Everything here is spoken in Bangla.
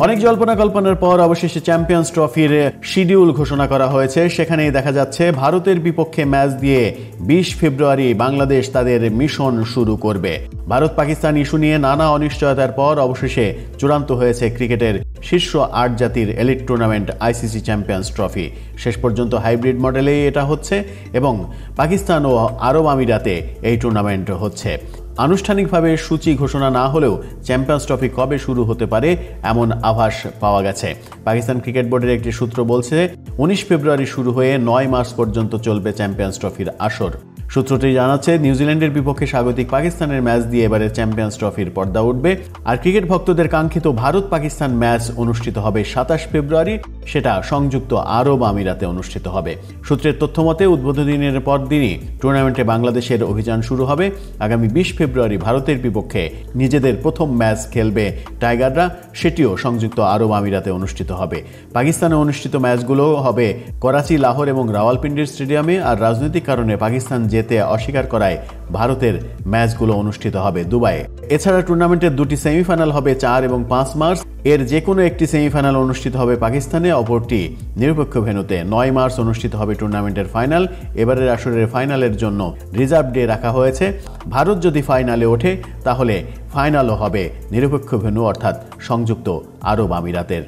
অনেক জল্পনা কল্পনার পর অবশেষে চ্যাম্পিয়ন্স ট্রফির শিডিউল ঘোষণা করা হয়েছে। সেখানেই দেখা যাচ্ছে ভারতের বিপক্ষে ম্যাচ দিয়ে 20 ফেব্রুয়ারি বাংলাদেশ তাদের মিশন শুরু করবে। ভারত পাকিস্তান ইস্যু নিয়ে নানা অনিশ্চয়তার পর অবশেষে চূড়ান্ত হয়েছে ক্রিকেটের শীর্ষ 8 জাতির elite tournament ICC champions trophy. শেষ পর্যন্ত হাইব্রিড মডেলেই এটা হচ্ছে এবং পাকিস্তান ও আরব আমিরাতে এই টুর্নামেন্ট হচ্ছে। আনুষ্ঠানিকভাবে সূচি ঘোষণা না হলেও চ্যাম্পিয়ন্স ট্রফি কবে শুরু হতে পারে এমন আভাস পাওয়া গেছে। পাকিস্তান ক্রিকেট বোর্ডের একটি সূত্র বলছে 19 ফেব্রুয়ারি শুরু হয়ে 9 মার্চ পর্যন্ত চলবে চ্যাম্পিয়ন্স ট্রফির আসর। সূত্রটি জানাচ্ছে নিউজিল্যান্ডের বিপক্ষে স্বাগতিক পাকিস্তানের ম্যাচ দিয়ে এবারে চ্যাম্পিয়ন্স ট্রফির পর্দা উঠবে। আর ক্রিকেট ভক্তদের কাঙ্ক্ষিত ভারত পাকিস্তান ম্যাচ অনুষ্ঠিত হবে 27 ফেব্রুয়ারি, সেটা সংযুক্ত আরব আমিরাতে অনুষ্ঠিত হবে। সূত্রের তথ্য মতে উদ্বোধনের পরদিনই টুর্নামেন্টে বাংলাদেশের অভিযান শুরু হবে। আগামী 20 ফেব্রুয়ারি ভারতের বিপক্ষে নিজেদের প্রথম ম্যাচ খেলবে টাইগাররা, সেটিও সংযুক্ত আরব আমিরাতে অনুষ্ঠিত হবে। পাকিস্তানে অনুষ্ঠিত ম্যাচগুলো হবে করাচি, লাহোর এবং রাওয়ালপিন্ডির স্টেডিয়ামে। আর রাজনৈতিক কারণে পাকিস্তান যেতে অস্বীকার করায় ভারতের ম্যাচগুলো অনুষ্ঠিত হবে দুবাইয়ে। এছাড়া টুর্নামেন্টের দুটি সেমিফাইনাল হবে 4 এবং 5 মার্চ। এর যে কোনো একটি সেমিফাইনাল অনুষ্ঠিত হবে পাকিস্তানে, অপরটি নিরপেক্ষ ভেন্যুতে। 9 মার্চ অনুষ্ঠিত হবে টুর্নামেন্টের ফাইনাল। এবারের আসরের ফাইনালের জন্য রিজার্ভ ডে রাখা হয়েছে। ভারত যদি ফাইনালে ওঠে তাহলে ফাইনালও হবে নিরপেক্ষ ভেন্যু অর্থাৎ সংযুক্ত আরব আমিরাতের।